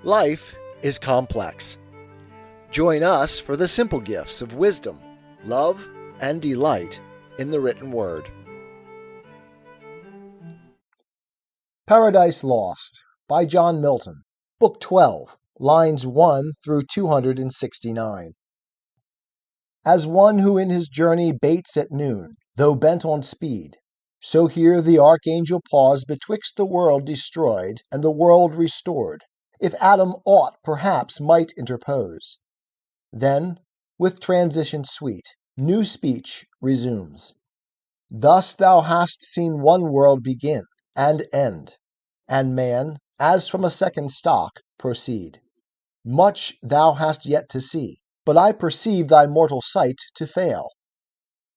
Life is complex. Join us for the simple gifts of wisdom, love, and delight in the written word. Paradise Lost by John Milton, Book 12, lines 1 through 269. As one who in his journey baits at noon, though bent on speed, so here the archangel paused betwixt the world destroyed and the world restored. If Adam aught perhaps might interpose. Then, with transition sweet, new speech resumes. Thus thou hast seen one world begin and end, and man, as from a second stock, proceed. Much thou hast yet to see, but I perceive thy mortal sight to fail.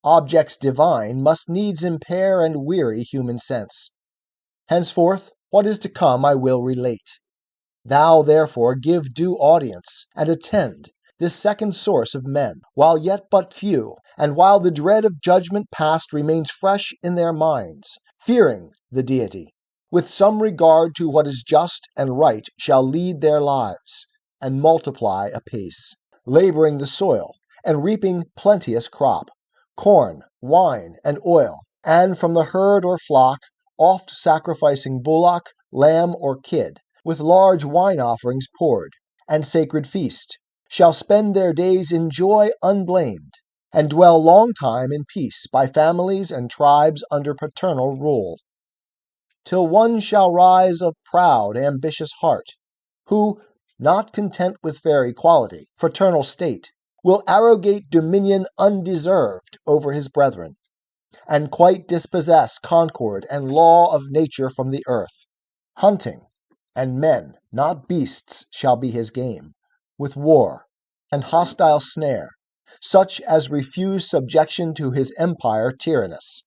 Objects divine must needs impair and weary human sense. Henceforth, what is to come I will relate. Thou, therefore, give due audience, and attend this second source of men, while yet but few, and while the dread of judgment past remains fresh in their minds, fearing the deity, with some regard to what is just and right shall lead their lives, and multiply apace, laboring the soil, and reaping plenteous crop, corn, wine, and oil, and from the herd or flock, oft sacrificing bullock, lamb, or kid, with large wine offerings poured, and sacred feast, shall spend their days in joy unblamed, and dwell long time in peace by families and tribes under paternal rule. Till one shall rise of proud, ambitious heart, who, not content with fair equality, fraternal state, will arrogate dominion undeserved over his brethren, and quite dispossess concord and law of nature from the earth. Hunting, and men, not beasts, shall be his game, with war and hostile snare, such as refuse subjection to his empire tyrannous.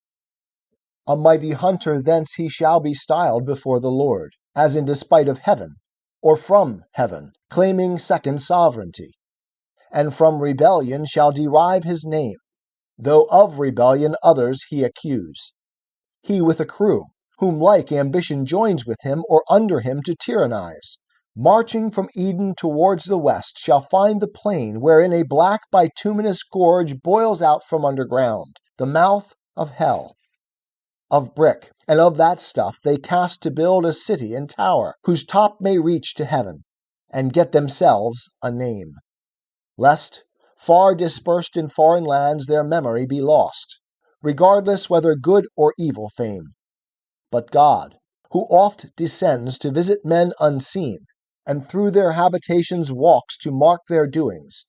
A mighty hunter thence he shall be styled before the Lord, as in despite of heaven, or from heaven, claiming second sovereignty, and from rebellion shall derive his name, though of rebellion others he accuse. He with a crew, whom like ambition joins with him or under him to tyrannize, marching from Eden towards the west, shall find the plain wherein a black bituminous gorge boils out from underground, the mouth of hell. Of brick, and of that stuff they cast to build a city and tower, whose top may reach to heaven, and get themselves a name, lest, far dispersed in foreign lands, their memory be lost, regardless whether good or evil fame. But God, who oft descends to visit men unseen, and through their habitations walks to mark their doings,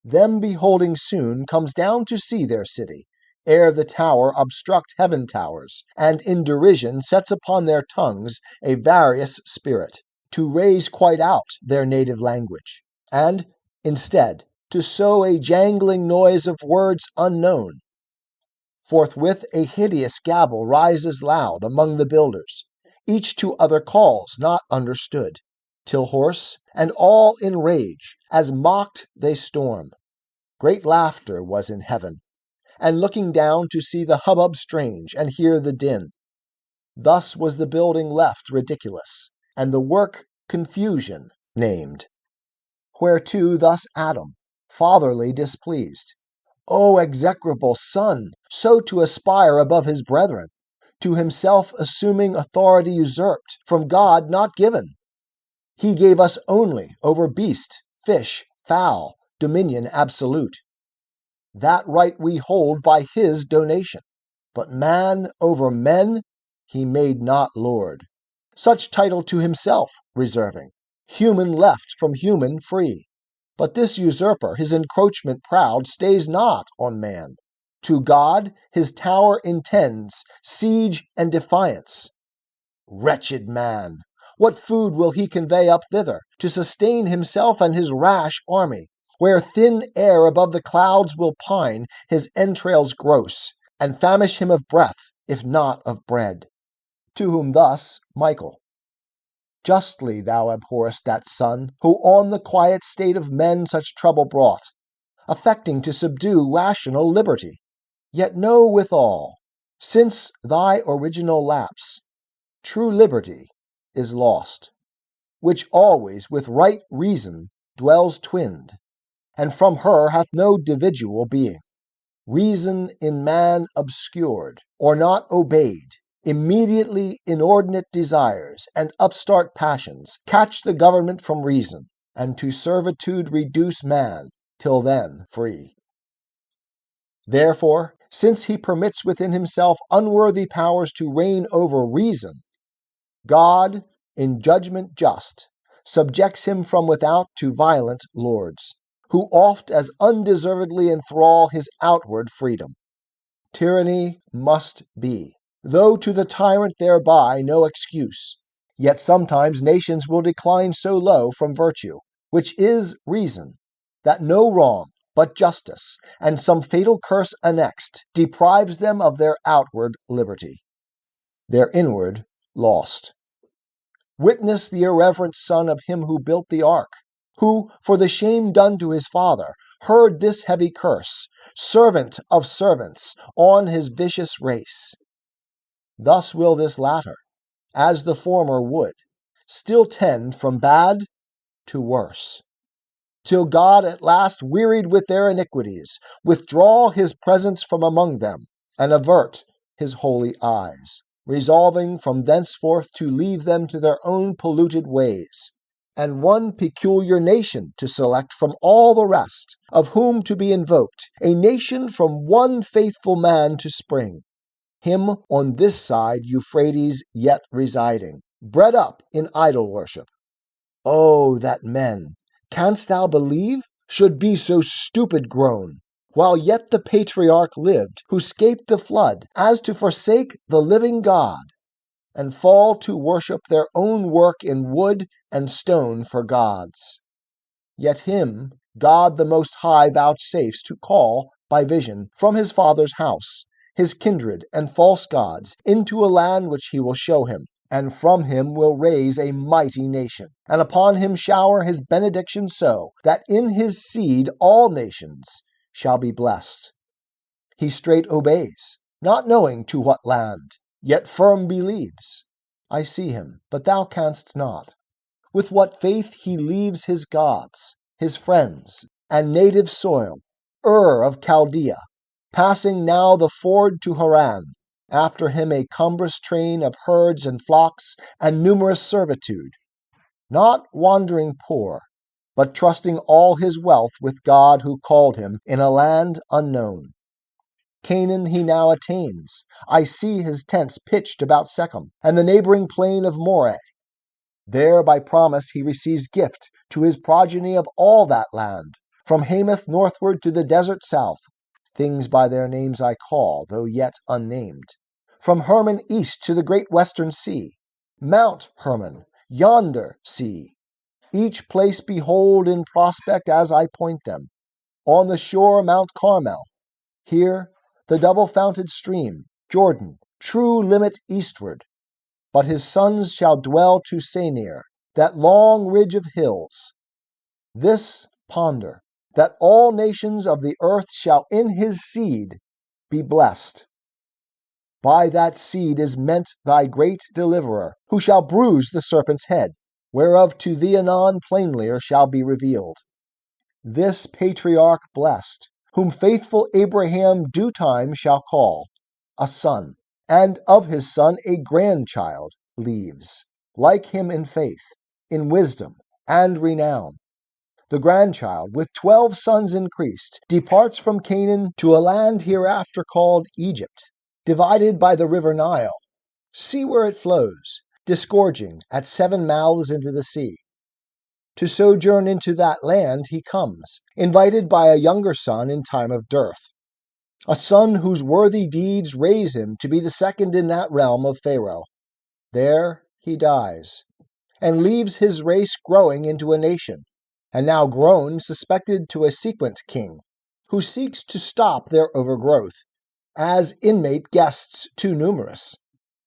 them beholding soon comes down to see their city, ere the tower obstruct heaven towers, and in derision sets upon their tongues a various spirit, to raise quite out their native language, and, instead, to sow a jangling noise of words unknown. Forthwith a hideous gabble rises loud among the builders, each to other calls not understood, till hoarse, and all in rage, as mocked they storm. Great laughter was in heaven, and looking down to see the hubbub strange, and hear the din. Thus was the building left ridiculous, and the work confusion named. Whereto thus Adam, fatherly displeased, O execrable son, so to aspire above his brethren, to himself assuming authority usurped, from God not given. He gave us only over beast, fish, fowl, dominion absolute. That right we hold by his donation, but man over men he made not lord. Such title to himself reserving, human left from human free. But this usurper, his encroachment proud, stays not on man. To God his tower intends siege and defiance. Wretched man! What food will he convey up thither, to sustain himself and his rash army, where thin air above the clouds will pine his entrails gross, and famish him of breath, if not of bread? To whom thus Michael: Justly thou abhorrest that son, who on the quiet state of men such trouble brought, affecting to subdue rational liberty. Yet know withal, since thy original lapse, true liberty is lost. which always with right reason dwells twinned, and from her hath no individual being. Reason in man obscured, or not obeyed, immediately inordinate desires and upstart passions catch the government from reason, and to servitude reduce man, till then free. Therefore, since he permits within himself unworthy powers to reign over reason, God, in judgment just, subjects him from without to violent lords, who oft as undeservedly enthrall his outward freedom. Tyranny must be, though to the tyrant thereby no excuse. Yet sometimes nations will decline so low from virtue, which is reason, that no wrong but justice, and some fatal curse annexed, deprives them of their outward liberty, their inward lost. Witness the irreverent son of him who built the ark, who, for the shame done to his father, heard this heavy curse, servant of servants, on his vicious race. Thus will this latter, as the former would, still tend from bad to worse, till God at last, wearied with their iniquities, withdraw his presence from among them, and avert his holy eyes, resolving from thenceforth to leave them to their own polluted ways, and one peculiar nation to select from all the rest, of whom to be invoked, a nation from one faithful man to spring, him on this side Euphrates yet residing, bred up in idol worship. Oh, that men, canst thou believe, should be so stupid grown, while yet the patriarch lived, who scaped the flood, as to forsake the living God, and fall to worship their own work in wood and stone for gods. Yet him God the Most High vouchsafes to call, by vision, from his father's house, his kindred and false gods, into a land which he will show him, and from him will raise a mighty nation, and upon him shower his benediction so, that in his seed all nations shall be blessed. He straight obeys, not knowing to what land, yet firm believes. I see him, but thou canst not. With what faith he leaves his gods, his friends, and native soil, of Chaldea, passing now the ford to Haran, after him a cumbrous train of herds and flocks and numerous servitude, not wandering poor, but trusting all his wealth with God who called him in a land unknown. Canaan he now attains. I see his tents pitched about Shechem, and the neighboring plain of Moreh. There by promise he receives gift to his progeny of all that land, from Hamath northward to the desert south, things by their names I call, though yet unnamed. From Hermon east to the great western sea, Mount Hermon, yonder sea. Each place behold in prospect as I point them. On the shore Mount Carmel. Here the double-founted stream, Jordan, true limit eastward. But his sons shall dwell to Senir, that long ridge of hills. This ponder, that all nations of the earth shall in his seed be blessed. By that seed is meant thy great deliverer, who shall bruise the serpent's head, whereof to thee anon plainlier shall be revealed. This patriarch blessed, whom faithful Abraham due time shall call, a son, and of his son a grandchild leaves, like him in faith, in wisdom, and renown. The grandchild, with 12 sons increased, departs from Canaan to a land hereafter called Egypt, divided by the river Nile. See where it flows, disgorging at 7 mouths into the sea. To sojourn into that land he comes, invited by a younger son in time of dearth, a son whose worthy deeds raise him to be the second in that realm of Pharaoh. There he dies, and leaves his race growing into a nation, and now grown suspected to a sequent king, who seeks to stop their overgrowth, as inmate guests too numerous,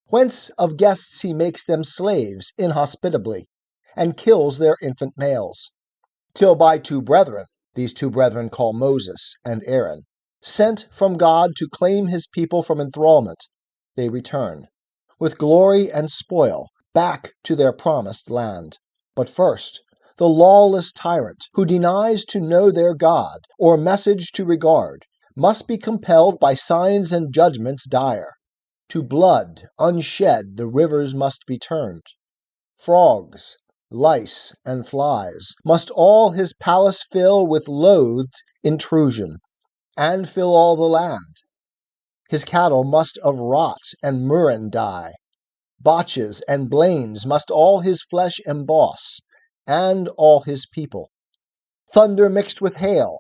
whence of guests he makes them slaves inhospitably, and kills their infant males, till by 2 brethren, these 2 brethren call Moses and Aaron, sent from God to claim his people from enthrallment, they return, with glory and spoil, back to their promised land. But first, the lawless tyrant, who denies to know their God, or message to regard, must be compelled by signs and judgments dire. To blood unshed the rivers must be turned. Frogs, lice, and flies must all his palace fill with loathed intrusion, and fill all the land. His cattle must of rot and murrain die. Botches and blains must all his flesh emboss, and all his people. Thunder mixed with hail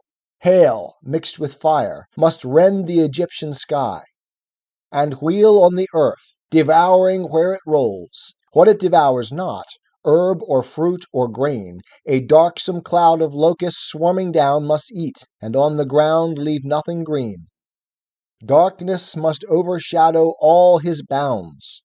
mixed with fire, must rend the Egyptian sky, and wheel on the earth, devouring where it rolls. What it devours not, herb or fruit or grain, a darksome cloud of locusts swarming down must eat, and on the ground leave nothing green. Darkness must overshadow all his bounds,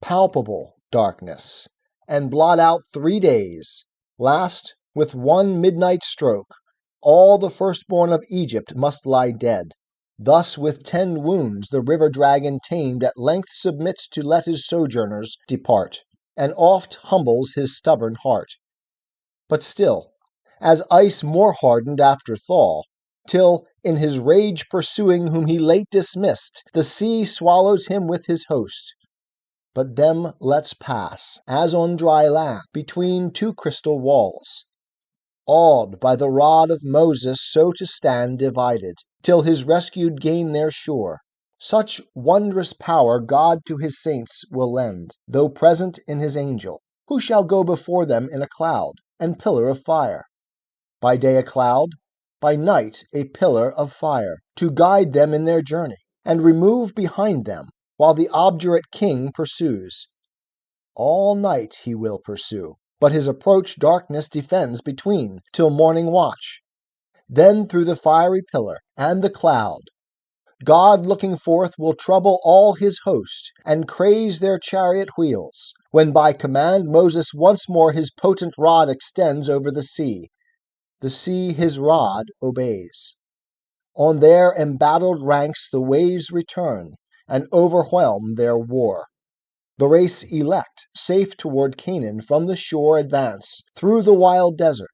palpable darkness, and blot out 3 days. Last, with one midnight stroke, all the firstborn of Egypt must lie dead. Thus with 10 wounds the river dragon tamed at length submits to let his sojourners depart, and oft humbles his stubborn heart. But still, as ice more hardened after thaw, till, in his rage pursuing whom he late dismissed, the sea swallows him with his host. But them lets pass, as on dry land, between 2 crystal walls, awed by the rod of Moses so to stand divided, till his rescued gain their shore. Such wondrous power God to his saints will lend, though present in his angel, who shall go before them in a cloud and pillar of fire. By day a cloud, by night a pillar of fire, to guide them in their journey, and remove behind them, while the obdurate king pursues. All night he will pursue, but his approach darkness defends between, till morning watch. Then through the fiery pillar and the cloud, God looking forth will trouble all his host, and craze their chariot wheels, when by command Moses once more his potent rod extends over the sea. The sea his rod obeys. On their embattled ranks the waves return, and overwhelm their war. The race elect, safe toward Canaan from the shore advance, through the wild desert.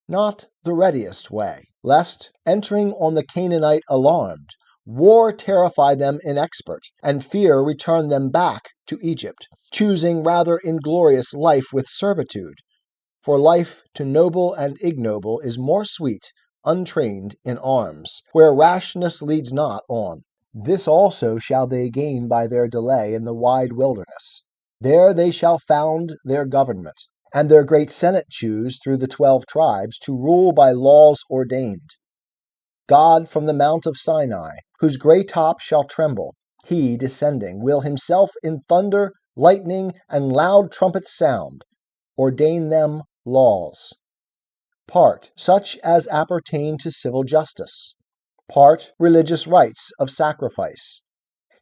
Not the readiest way, lest, entering on the Canaanite alarmed, war terrify them inexpert, and fear return them back to Egypt, choosing rather inglorious life with servitude. For life to noble and ignoble is more sweet, untrained in arms, where rashness leads not on. This also shall they gain by their delay in the wide wilderness. There they shall found their government, and their great senate choose through the 12 tribes to rule by laws ordained. God from the mount of Sinai, whose grey top shall tremble, he descending will himself in thunder, lightning, and loud trumpets sound, ordain them laws. Part such as appertain to civil justice, part religious rites of sacrifice,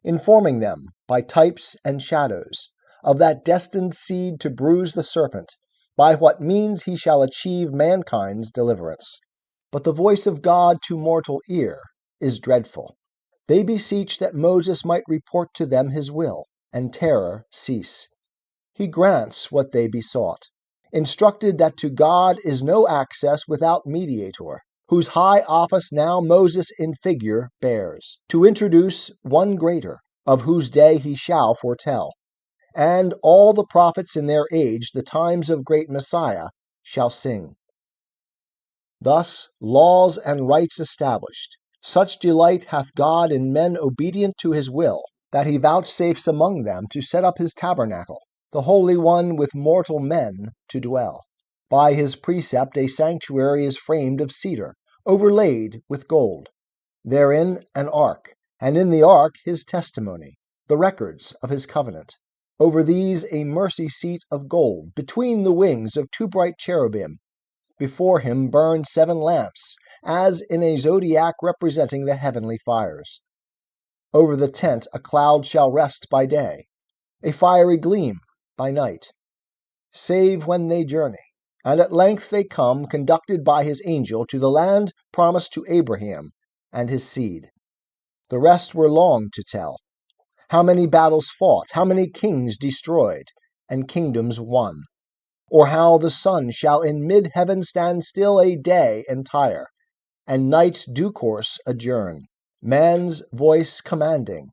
informing them, by types and shadows, of that destined seed to bruise the serpent, by what means he shall achieve mankind's deliverance. But the voice of God to mortal ear is dreadful. They beseech that Moses might report to them his will, and terror cease. He grants what they besought, instructed that to God is no access without mediator, whose high office now Moses in figure bears, to introduce one greater, of whose day he shall foretell. And all the prophets in their age the times of great Messiah shall sing. Thus laws and rights established, such delight hath God in men obedient to his will, that he vouchsafes among them to set up his tabernacle, the Holy One with mortal men to dwell. By his precept a sanctuary is framed of cedar, overlaid with gold. Therein an ark, and in the ark his testimony, the records of his covenant. Over these a mercy seat of gold, between the wings of 2 bright cherubim. Before him burn 7 lamps, as in a zodiac representing the heavenly fires. Over the tent a cloud shall rest by day, a fiery gleam by night, save when they journey, and at length they come, conducted by his angel, to the land promised to Abraham and his seed. The rest were long to tell, how many battles fought, how many kings destroyed, and kingdoms won. or how the sun shall in mid-heaven stand still a day entire, and night's due course adjourn, man's voice commanding,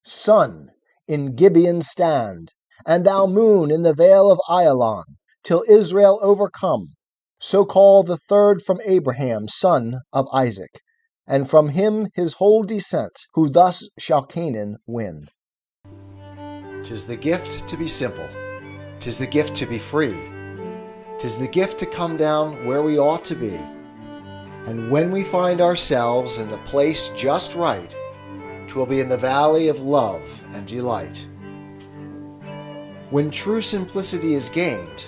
Sun, in Gibeon stand, and thou moon in the vale of Ajalon, till Israel overcome. So call the third from Abraham, son of Isaac, and from him his whole descent, who thus shall Canaan win. 'Tis the gift to be simple, 'tis the gift to be free, 'tis the gift to come down where we ought to be. And when we find ourselves in the place just right, 'twill be in the valley of love and delight. When true simplicity is gained,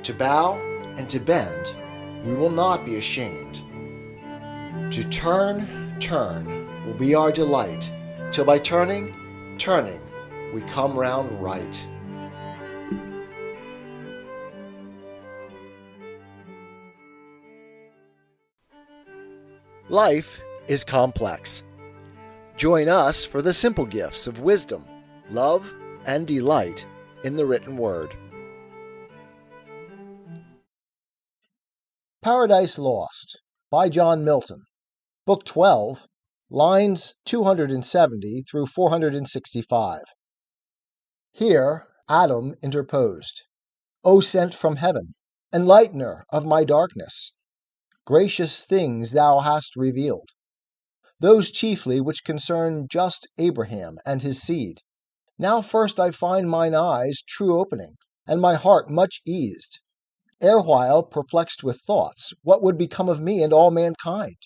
to bow and to bend, we will not be ashamed. To turn will be our delight, till by turning, we come round right. Life is complex. Join us for the simple gifts of wisdom, love, and delight in the written word. Paradise Lost by John Milton, Book 12, lines 270 through 465. Here Adam interposed. O sent from heaven, enlightener of my darkness, gracious things thou hast revealed, those chiefly which concern just Abraham and his seed. Now first I find mine eyes true opening, and my heart much eased, erewhile perplexed with thoughts, what would become of me and all mankind.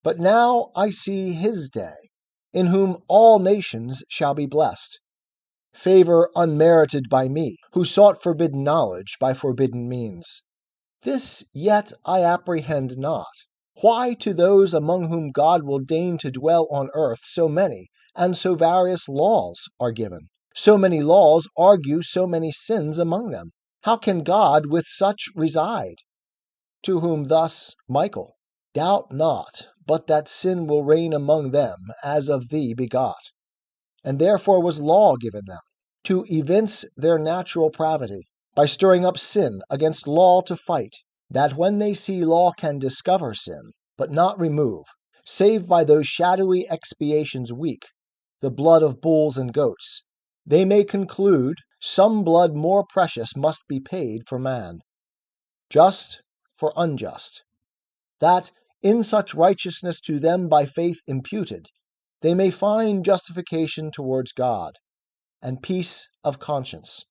But now I see his day, in whom all nations shall be blessed. Favor unmerited by me, who sought forbidden knowledge by forbidden means. This yet I apprehend not. Why to those among whom God will deign to dwell on earth so many and so various laws are given? So many laws argue so many sins among them. How can God with such reside? To whom thus Michael, doubt not but that sin will reign among them as of thee begot. And therefore was law given them, to evince their natural pravity, by stirring up sin against law to fight, that when they see law can discover sin, but not remove, save by those shadowy expiations weak, the blood of bulls and goats, they may conclude some blood more precious must be paid for man, just for unjust, that in such righteousness to them by faith imputed, they may find justification towards God, and peace of conscience,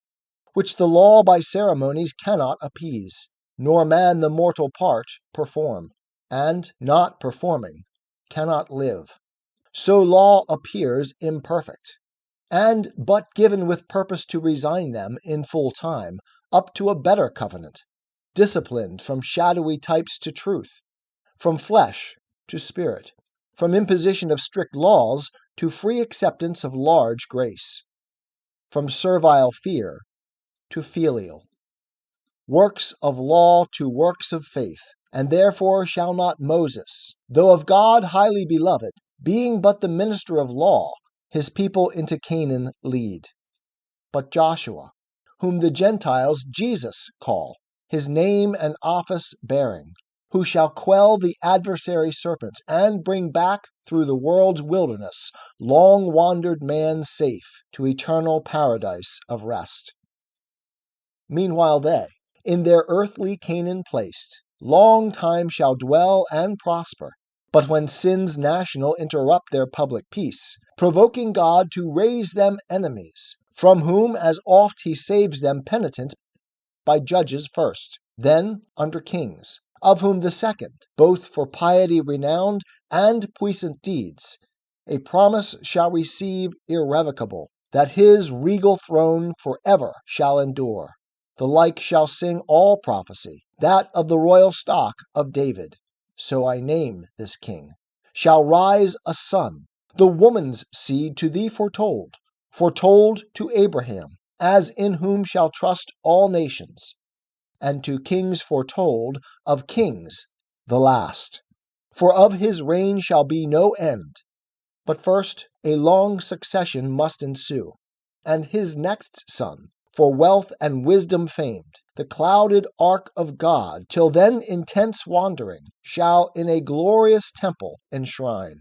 which the law by ceremonies cannot appease, nor man the mortal part perform, and, not performing, cannot live. So law appears imperfect, and but given with purpose to resign them in full time up to a better covenant, disciplined from shadowy types to truth, from flesh to spirit, from imposition of strict laws to free acceptance of large grace, from servile fear to filial, works of law to works of faith. And therefore shall not Moses, though of God highly beloved, being but the minister of law, his people into Canaan lead, but Joshua, whom the Gentiles Jesus call, his name and office bearing, who shall quell the adversary serpents, and bring back through the world's wilderness long wandered man safe to eternal paradise of rest. Meanwhile they, in their earthly Canaan placed, long time shall dwell and prosper. But when sins national interrupt their public peace, provoking God to raise them enemies, from whom as oft he saves them penitent by judges first, then under kings, of whom the second, both for piety renowned and puissant deeds, a promise shall receive irrevocable, that his regal throne forever shall endure. The like shall sing all prophecy, that of the royal stock of David, so I name this king, shall rise a son, the woman's seed to thee foretold, foretold to Abraham, as in whom shall trust all nations, and to kings foretold of kings the last. For of his reign shall be no end, but first a long succession must ensue, and his next son, for wealth and wisdom famed, the clouded ark of God, till then intense wandering, shall in a glorious temple enshrine.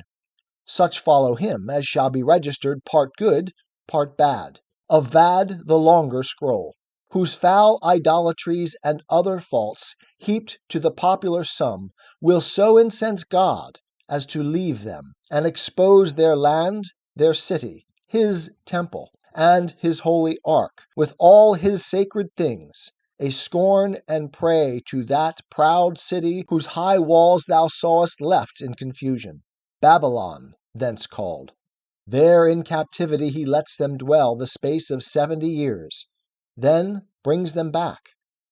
Such follow him as shall be registered part good, part bad, of bad the longer scroll, whose foul idolatries and other faults, heaped to the popular sum, will so incense God as to leave them, and expose their land, their city, his temple, and his holy ark, with all his sacred things, a scorn and prey to that proud city whose high walls thou sawest left in confusion, Babylon thence called. There in captivity he lets them dwell the space of 70 years, then brings them back,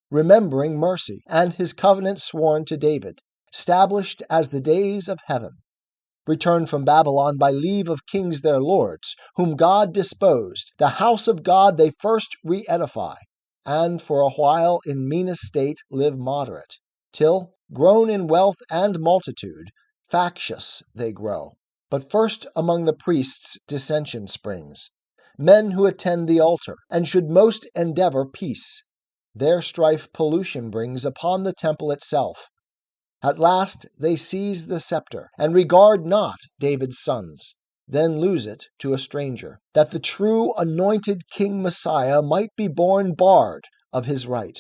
remembering mercy and his covenant sworn to David, established as the days of heaven. Returned from Babylon by leave of kings their lords, whom God disposed, the house of God they first re-edify, and for a while in mean estate live moderate, till, grown in wealth and multitude, factious they grow. But first among the priests dissension springs, men who attend the altar, and should most endeavor peace. Their strife pollution brings upon the temple itself. At last they seize the scepter, and regard not David's sons, then lose it to a stranger, that the true anointed King Messiah might be born bard of his right.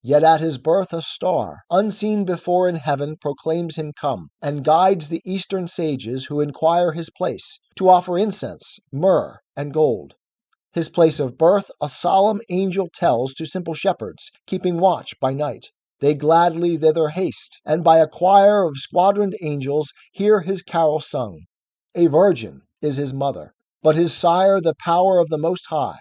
Yet at his birth a star, unseen before in heaven, proclaims him come, and guides the eastern sages who inquire his place, to offer incense, myrrh, and gold. His place of birth a solemn angel tells to simple shepherds, keeping watch by night. They gladly thither haste, and by a choir of squadroned angels hear his carol sung. A virgin is his mother, but his sire the power of the Most High.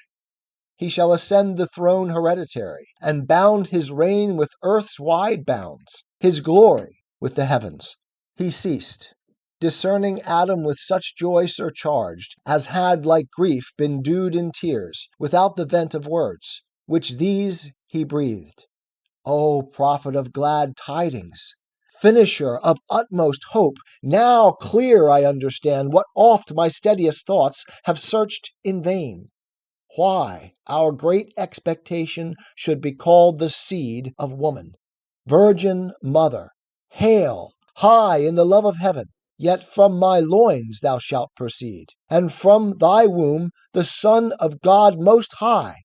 He shall ascend the throne hereditary, and bound his reign with earth's wide bounds, his glory with the heavens. He ceased, discerning Adam with such joy surcharged, as had like grief been dewed in tears, without the vent of words, which these he breathed. O prophet of glad tidings, finisher of utmost hope, now clear I understand what oft my steadiest thoughts have searched in vain. Why our great expectation should be called the seed of woman. Virgin Mother, hail, high in the love of heaven, yet from my loins thou shalt proceed, and from thy womb the Son of God Most High.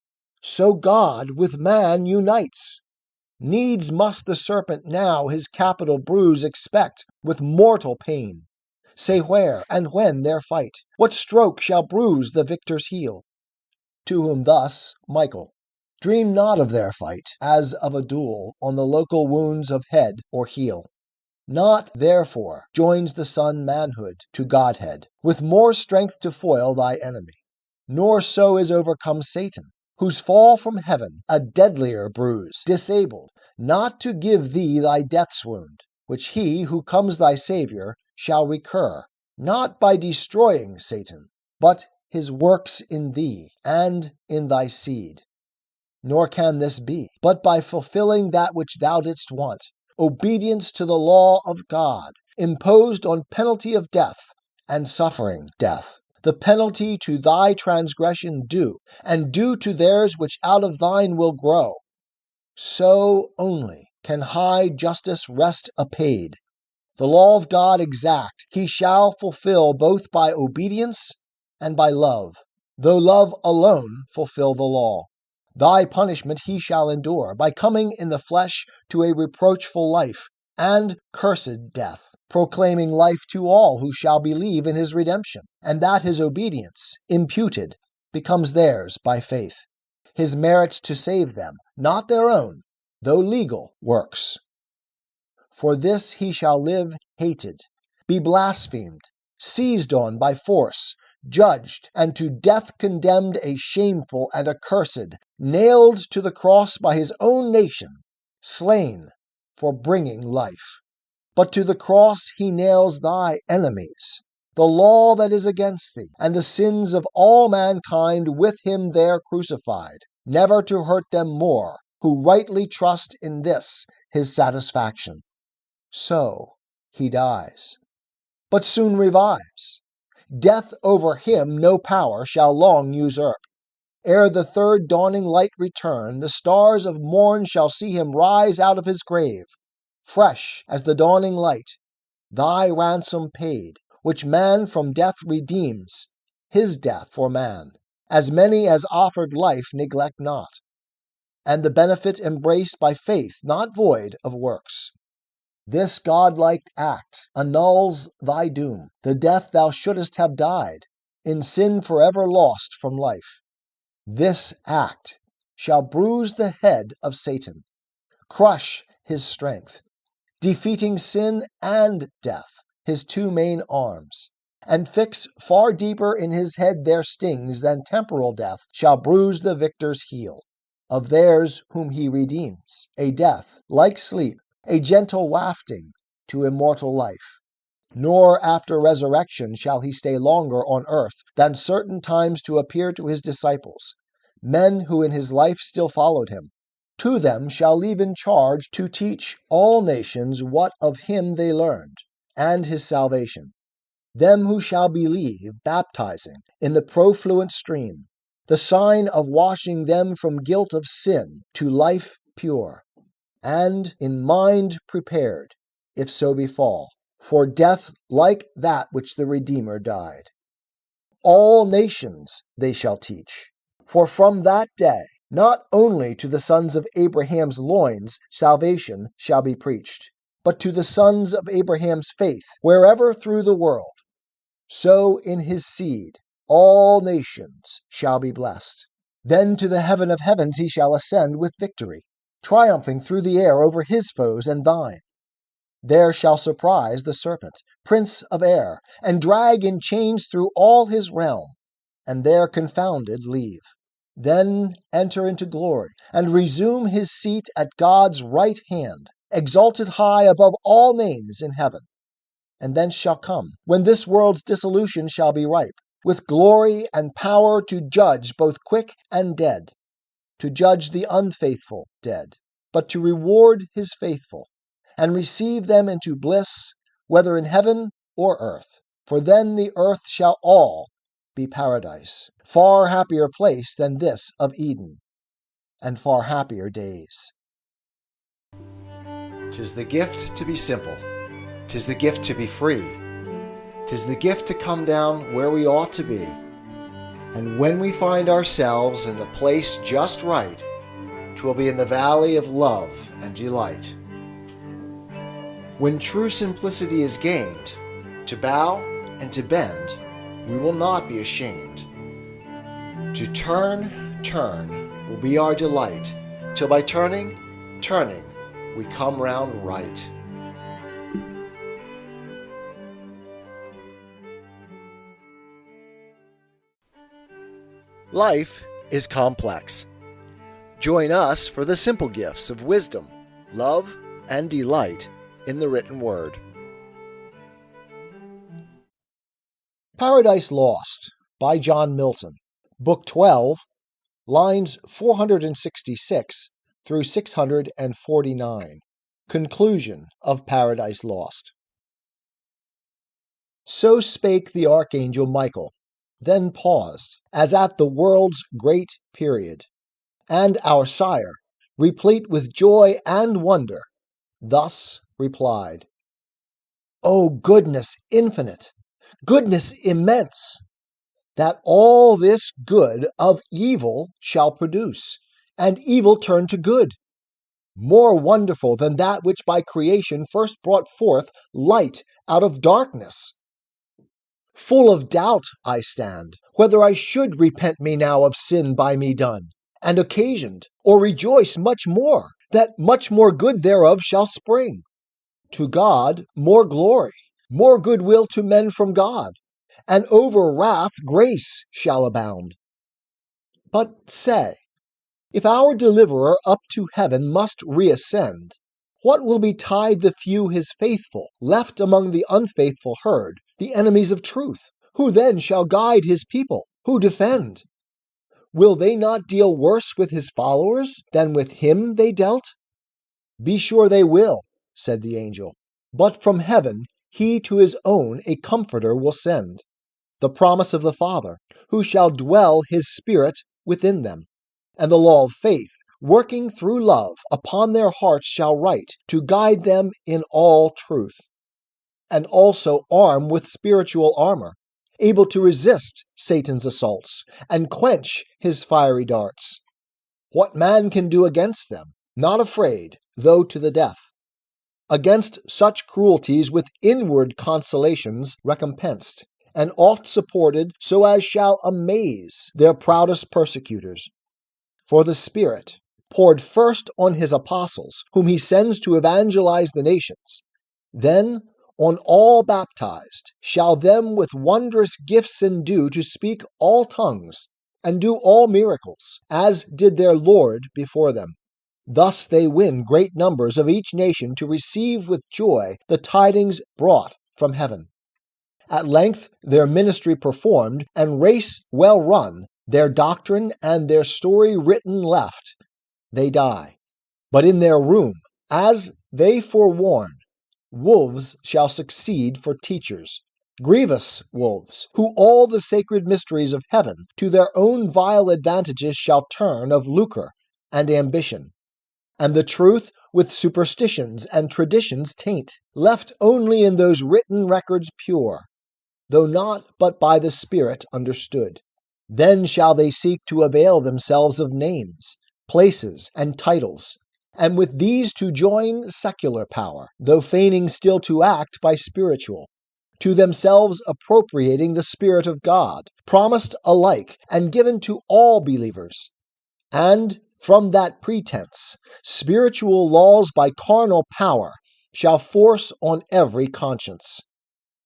So God with man unites. Needs must the serpent now his capital bruise expect with mortal pain. Say where and when their fight, what stroke shall bruise the victor's heel? To whom thus Michael, dream not of their fight, as of a duel on the local wounds of head or heel. Not, therefore, joins the Son manhood to Godhead, with more strength to foil thy enemy. Nor so is overcome Satan, whose fall from heaven, a deadlier bruise, disabled, not to give thee thy death's wound, which he who comes thy Saviour shall recur, not by destroying Satan, but his works in thee and in thy seed. Nor can this be, but by fulfilling that which thou didst want, obedience to the law of God, imposed on penalty of death, and suffering death, the penalty to thy transgression due, and due to theirs which out of thine will grow. So only can high justice rest apaid. The law of God exact he shall fulfill both by obedience and by love, though love alone fulfill the law. Thy punishment he shall endure, by coming in the flesh to a reproachful life, and cursed death, proclaiming life to all who shall believe in his redemption, and that his obedience, imputed, becomes theirs by faith. His merits to save them, not their own, though legal, works. For this he shall live hated, be blasphemed, seized on by force, judged, and to death condemned, a shameful and accursed, nailed to the cross by his own nation, slain for bringing life. But to the cross he nails thy enemies, the law that is against thee, and the sins of all mankind with him there crucified, never to hurt them more, who rightly trust in this his satisfaction. So he dies, but soon revives. Death over him no power shall long usurp. Ere the third dawning light return, the stars of morn shall see him rise out of his grave, fresh as the dawning light, thy ransom paid, which man from death redeems, his death for man. As many as offered life neglect not, and the benefit embraced by faith, not void of works. This godlike act annuls thy doom, the death thou shouldest have died, in sin forever lost from life. This act shall bruise the head of Satan, crush his strength, defeating sin and death, his two main arms, and fix far deeper in his head their stings than temporal death shall bruise the victor's heel, of theirs whom he redeems, a death like sleep, a gentle wafting to immortal life. Nor after resurrection shall he stay longer on earth than certain times to appear to his disciples, men who in his life still followed him. To them shall leave in charge to teach all nations what of him they learned, and his salvation. Them who shall believe, baptizing in the profluent stream, the sign of washing them from guilt of sin to life pure, and in mind prepared, if so befall, for death like that which the Redeemer died. All nations they shall teach, for from that day not only to the sons of Abraham's loins salvation shall be preached, but to the sons of Abraham's faith wherever through the world. So in his seed all nations shall be blessed. Then to the heaven of heavens he shall ascend with victory, triumphing through the air over his foes and thine. There shall surprise the serpent, prince of air, and drag in chains through all his realm, and there confounded leave. Then enter into glory, and resume his seat at God's right hand, exalted high above all names in heaven. And thence shall come, when this world's dissolution shall be ripe, with glory and power to judge both quick and dead, to judge the unfaithful dead, but to reward his faithful, and receive them into bliss, whether in heaven or earth. For then the earth shall all be paradise, far happier place than this of Eden, and far happier days. 'Tis the gift to be simple. 'Tis the gift to be free. 'Tis the gift to come down where we ought to be. And when we find ourselves in the place just right, 'twill be in the valley of love and delight. When true simplicity is gained, to bow and to bend, we will not be ashamed. To turn will be our delight, till by turning, we come round right. Life is complex. Join us for the simple gifts of wisdom, love, and delight in the written word. Paradise Lost by John Milton, Book 12, lines 466 through 649. Conclusion of Paradise Lost. So spake the Archangel Michael, then paused, as at the world's great period. And our sire, replete with joy and wonder, thus replied, O goodness infinite, goodness immense, that all this good of evil shall produce, and evil turn to good, more wonderful than that which by creation first brought forth light out of darkness. Full of doubt I stand, whether I should repent me now of sin by me done, and occasioned, or rejoice much more, that much more good thereof shall spring. To God more glory, more goodwill to men from God, and over wrath grace shall abound. But say, if our deliverer up to heaven must reascend, what will betide the few his faithful, left among the unfaithful herd, the enemies of truth? Who then shall guide his people, who defend? Will they not deal worse with his followers than with him they dealt? Be sure they will, said the angel. But from heaven he to his own a comforter will send, the promise of the Father, who shall dwell his Spirit within them, and the law of faith, working through love, upon their hearts shall write, to guide them in all truth. And also arm with spiritual armor, able to resist Satan's assaults and quench his fiery darts. What man can do against them? Not afraid, though to the death. Against such cruelties with inward consolations recompensed, and oft supported so as shall amaze their proudest persecutors. For the Spirit, poured first on his apostles, whom he sends to evangelize the nations, then on all baptized, shall them with wondrous gifts endue to speak all tongues, and do all miracles, as did their Lord before them. Thus they win great numbers of each nation to receive with joy the tidings brought from heaven. At length their ministry performed, and race well run, their doctrine and their story written left, they die. But in their room, as they forewarn, wolves shall succeed for teachers, grievous wolves, who all the sacred mysteries of heaven to their own vile advantages shall turn of lucre and ambition, and the truth with superstitions and traditions taint, left only in those written records pure, though not but by the Spirit understood. Then shall they seek to avail themselves of names, places, and titles, and with these to join secular power, though feigning still to act by spiritual, to themselves appropriating the Spirit of God, promised alike and given to all believers. And from that pretense, spiritual laws by carnal power shall force on every conscience,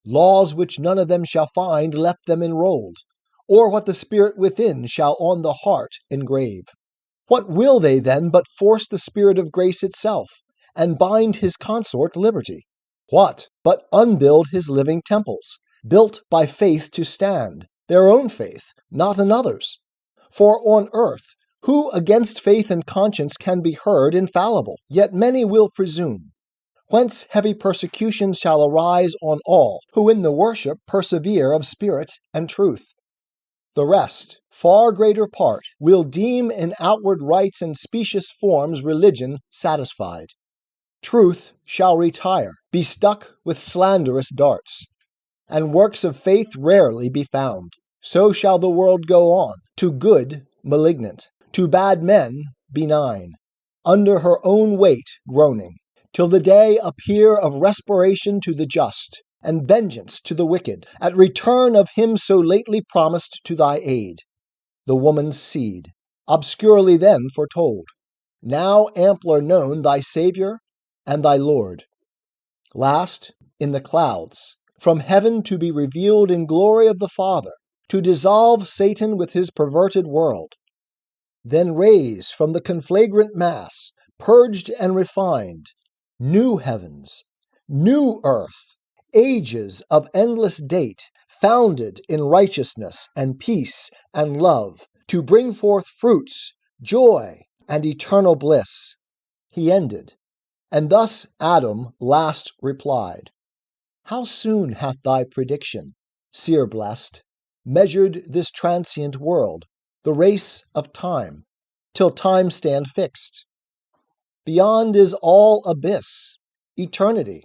laws which none of them shall find left them enrolled, or what the Spirit within shall on the heart engrave. What will they then but force the Spirit of grace itself, and bind his consort liberty? What but unbuild his living temples, built by faith to stand, their own faith, not another's? For on earth, who against faith and conscience can be heard infallible? Yet many will presume, whence heavy persecutions shall arise on all who in the worship persevere of spirit and truth. The rest, far greater part, will deem in outward rites and specious forms religion satisfied. Truth shall retire, be stuck with slanderous darts, and works of faith rarely be found. So shall the world go on, to good malignant, to bad men benign, under her own weight groaning, till the day appear of respiration to the just, and vengeance to the wicked, at return of him so lately promised to thy aid, the woman's seed, obscurely then foretold, now ampler known thy Saviour and thy Lord. Last, in the clouds, from heaven to be revealed in glory of the Father, to dissolve Satan with his perverted world. Then raise from the conflagrant mass, purged and refined, new heavens, new earth, ages of endless date, founded in righteousness and peace and love, to bring forth fruits, joy, and eternal bliss. He ended, and thus Adam last replied, How soon hath thy prediction, seer blessed, measured this transient world, the race of time, till time stand fixed? Beyond is all abyss, eternity,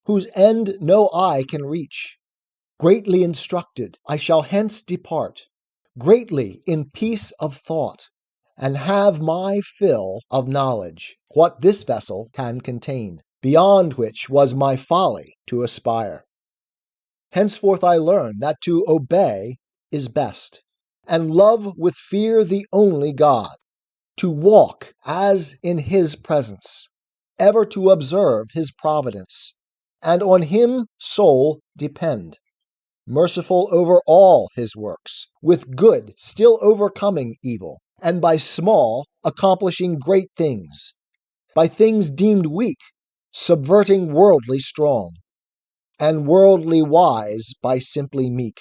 whose end no eye can reach. Greatly instructed, I shall hence depart, greatly in peace of thought, and have my fill of knowledge, what this vessel can contain, beyond which was my folly to aspire. Henceforth I learn that to obey is best, and love with fear the only God, to walk as in his presence, ever to observe his providence, and on him sole depend, merciful over all his works, with good still overcoming evil, and by small accomplishing great things, by things deemed weak, subverting worldly strong, and worldly wise by simply meek.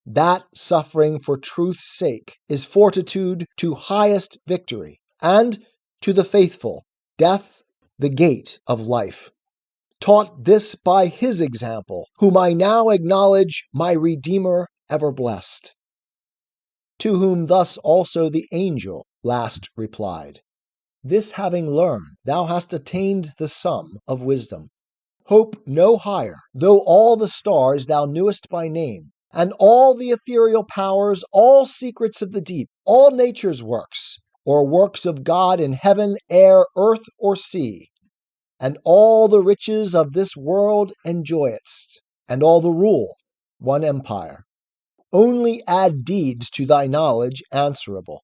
That suffering for truth's sake is fortitude to highest victory, and to the faithful, death the gate of life. Taught this by his example, whom I now acknowledge my Redeemer ever blessed. To whom thus also the angel last replied, This having learned, thou hast attained the sum of wisdom. Hope no higher, though all the stars thou knewest by name, and all the ethereal powers, all secrets of the deep, all nature's works, or works of God in heaven, air, earth, or sea, and all the riches of this world enjoyest, and all the rule, one empire. Only add deeds to thy knowledge answerable.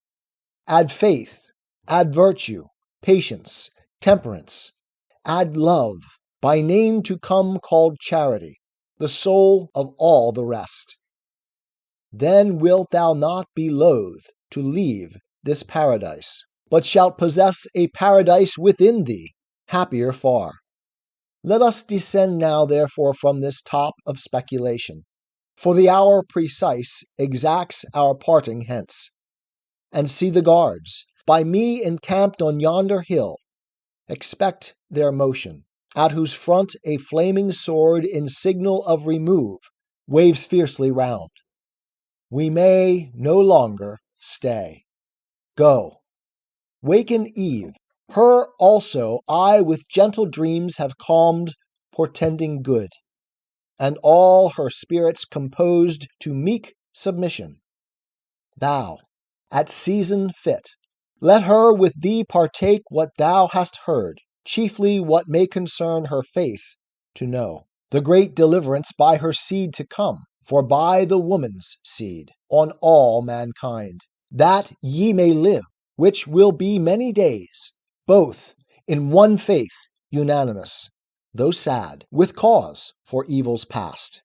Add faith, add virtue, patience, temperance, add love, by name to come called charity, the soul of all the rest. Then wilt thou not be loath to leave this paradise, but shalt possess a paradise within thee, happier far. Let us descend now, therefore, from this top of speculation, for the hour precise exacts our parting hence, and see the guards, by me encamped on yonder hill. Expect their motion, at whose front a flaming sword in signal of remove waves fiercely round. We may no longer stay. Go, waken Eve. Her also I with gentle dreams have calmed, portending good, and all her spirits composed to meek submission. Thou, at season fit, let her with thee partake what thou hast heard, chiefly what may concern her faith to know, the great deliverance by her seed to come, for by the woman's seed, on all mankind, that ye may live, which will be many days, both in one faith unanimous, though sad, with cause for evils past,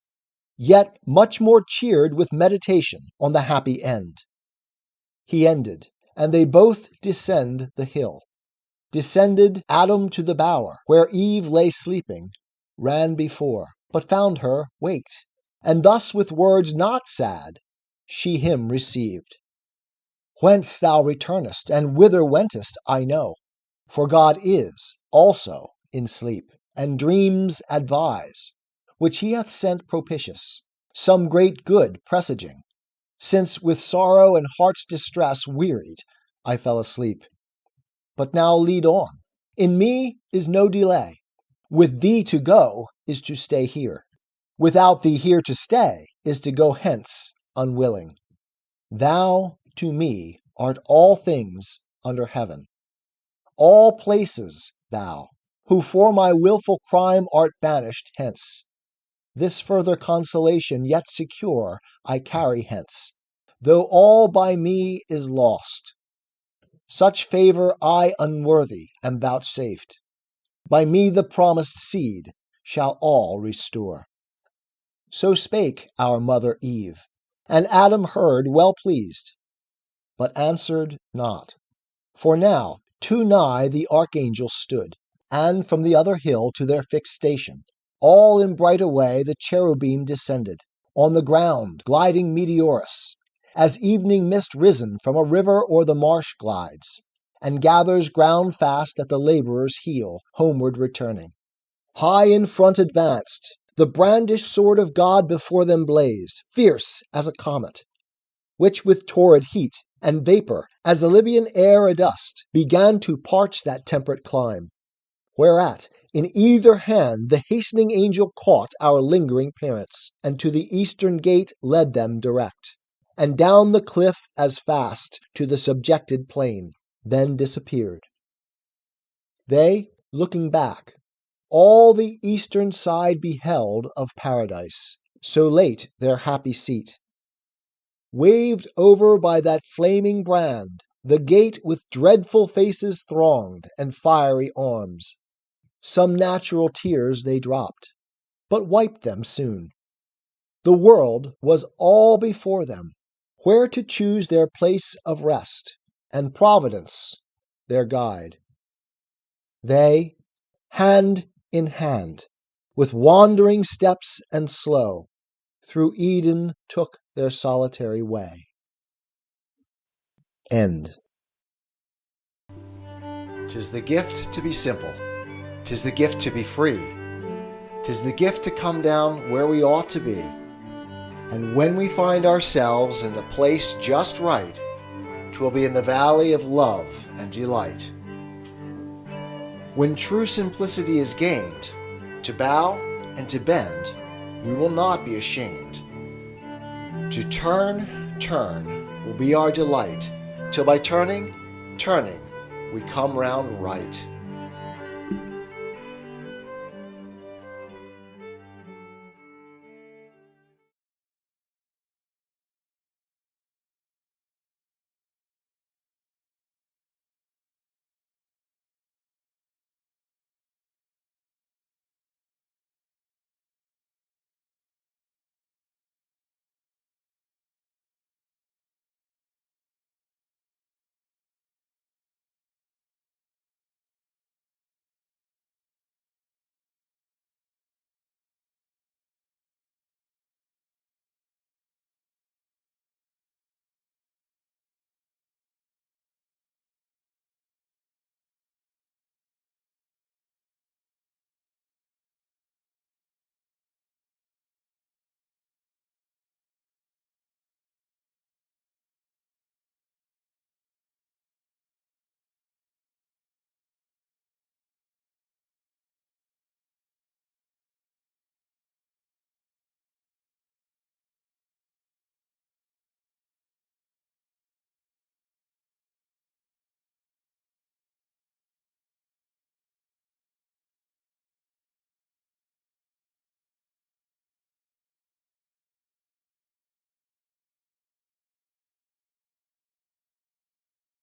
yet much more cheered with meditation on the happy end. He ended, and they both descend the hill. Descended Adam to the bower, where Eve lay sleeping, ran before, but found her waked, and thus with words not sad, she him received. Whence thou returnest, and whither wentest, I know, for God is also in sleep, and dreams advise, which he hath sent propitious, some great good presaging, since with sorrow and heart's distress wearied I fell asleep. But now lead on. In me is no delay. With thee to go is to stay here. Without thee here to stay is to go hence unwilling. Thou to me art all things under heaven. All places thou, who for my wilful crime art banished hence. This further consolation yet secure I carry hence, though all by me is lost. Such favor I unworthy am vouchsafed. By me the promised seed shall all restore. So spake our mother Eve, and Adam heard well pleased, but answered not. For now too nigh the archangels stood, and from the other hill to their fixed station, all in bright array the cherubim descended, on the ground gliding meteorous, as evening mist risen from a river o'er the marsh glides, and gathers ground fast at the laborer's heel, homeward returning. High in front advanced, the brandished sword of God before them blazed, fierce as a comet, which with torrid heat and vapor, as the Libyan air adust, began to parch that temperate clime. Whereat, in either hand the hastening angel caught our lingering parents, and to the eastern gate led them direct, and down the cliff as fast to the subjected plain, then disappeared. They, looking back, all the eastern side beheld of paradise, so late their happy seat. Waved over by that flaming brand, the gate with dreadful faces thronged and fiery arms. Some natural tears they dropped, but wiped them soon. The world was all before them, where to choose their place of rest, and Providence their guide. They, hand in hand, with wandering steps and slow, through Eden took their solitary way. End. 'Tis the gift to be simple. 'Tis the gift to be free. 'Tis the gift to come down where we ought to be. And when we find ourselves in the place just right, 'twill be in the valley of love and delight. When true simplicity is gained, to bow and to bend, we will not be ashamed. To turn will be our delight, till by turning, we come round right.